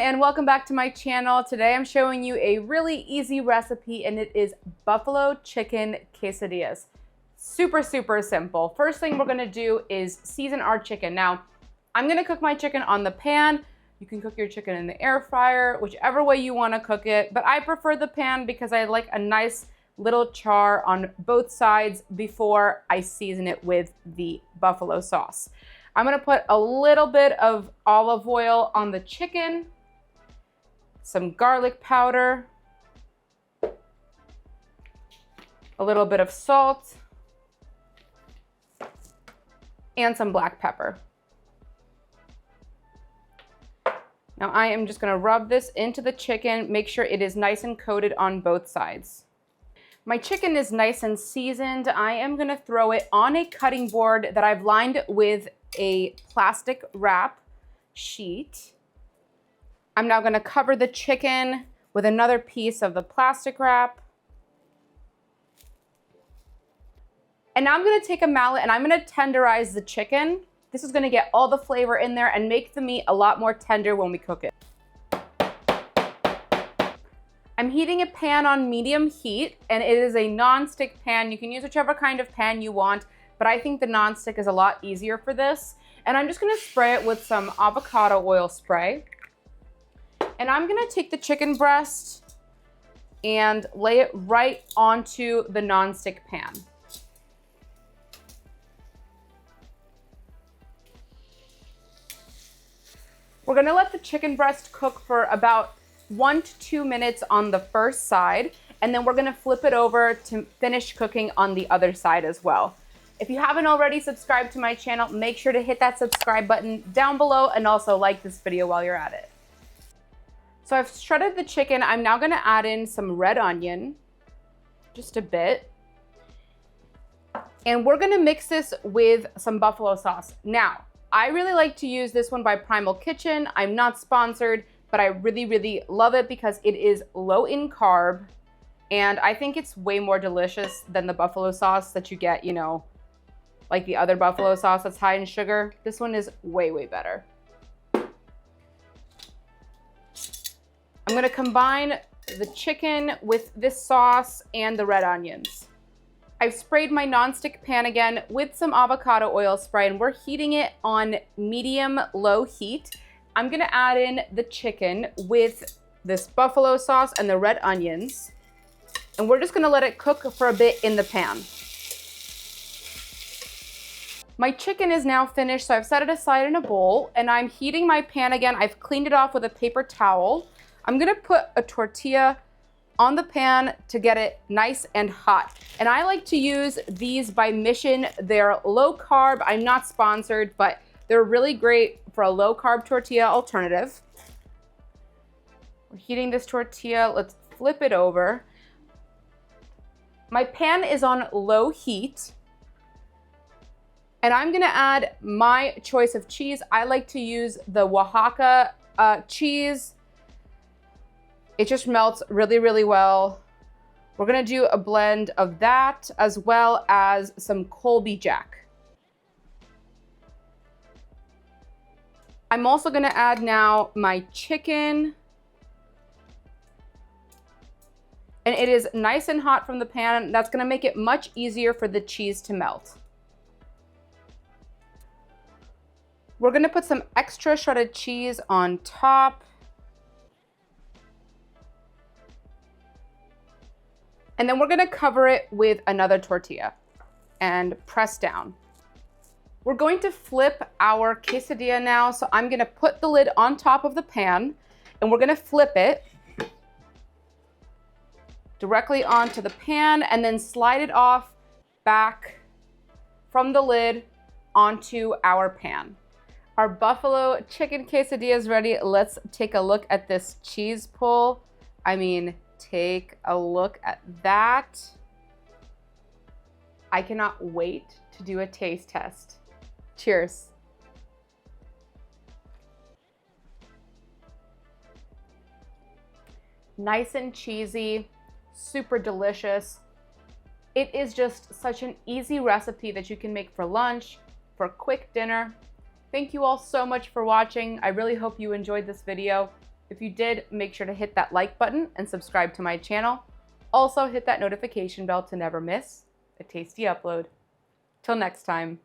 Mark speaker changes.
Speaker 1: and welcome back to my channel. Today I'm showing you a really easy recipe and it is buffalo chicken quesadillas. Super simple. First thing we're gonna do is season our chicken. Now, I'm gonna cook my chicken on the pan. You can cook your chicken in the air fryer, whichever way you wanna cook it, but I prefer the pan because I like a nice little char on both sides before I season it with the buffalo sauce. I'm gonna put a little bit of olive oil on the chicken, some garlic powder, a little bit of salt, and some black pepper. Now I am just gonna rub this into the chicken, make sure it is nice and coated on both sides. My chicken is nice and seasoned. I am gonna throw it on a cutting board that I've lined with a plastic wrap sheet. I'm now gonna cover the chicken with another piece of the plastic wrap. And now I'm gonna take a mallet and I'm gonna tenderize the chicken. This is gonna get all the flavor in there and make the meat a lot more tender when we cook it. I'm heating a pan on medium heat and it is a non-stick pan. You can use whichever kind of pan you want, but I think the non-stick is a lot easier for this. And I'm just gonna spray it with some avocado oil spray. And I'm gonna take the chicken breast and lay it right onto the non-stick pan. We're gonna let the chicken breast cook for about 1 to 2 minutes on the first side, and then we're gonna flip it over to finish cooking on the other side as well. If you haven't already subscribed to my channel, make sure to hit that subscribe button down below and also like this video while you're at it. So I've shredded the chicken. I'm now gonna add in some red onion, just a bit. And we're gonna mix this with some buffalo sauce. Now, I really like to use this one by Primal Kitchen. I'm not sponsored, but I really love it because it is low in carb. And I think it's way more delicious than the buffalo sauce that you get, you know, like the other buffalo sauce that's high in sugar. This one is way better. I'm gonna combine the chicken with this sauce and the red onions. I've sprayed my non-stick pan again with some avocado oil spray and we're heating it on medium-low heat. I'm gonna add in the chicken with this buffalo sauce and the red onions. And we're just gonna let it cook for a bit in the pan. My chicken is now finished, so I've set it aside in a bowl and I'm heating my pan again. I've cleaned it off with a paper towel. I'm gonna put a tortilla on the pan to get it nice and hot. And I like to use these by Mission. They're low carb. I'm not sponsored, but they're really great for a low carb tortilla alternative. We're heating this tortilla. Let's flip it over. My pan is on low heat. And I'm gonna add my choice of cheese. I like to use the Oaxaca cheese. It just melts really well. We're gonna do a blend of that as well as some Colby Jack. I'm also gonna add now my chicken. And it is nice and hot from the pan. That's gonna make it much easier for the cheese to melt. We're gonna put some extra shredded cheese on top. And then we're gonna cover it with another tortilla and press down. We're going to flip our quesadilla now. So I'm gonna put the lid on top of the pan and we're gonna flip it directly onto the pan and then slide it off back from the lid onto our pan. Our buffalo chicken quesadilla is ready. Let's take a look at this cheese pull. I mean, take a look at that. I cannot wait to do a taste test. Cheers. Nice and cheesy, super delicious. It is just such an easy recipe that you can make for lunch, for a quick dinner. Thank you all so much for watching. I really hope you enjoyed this video. If you did, make sure to hit that like button and subscribe to my channel. Also hit that notification bell to never miss a tasty upload. Till next time.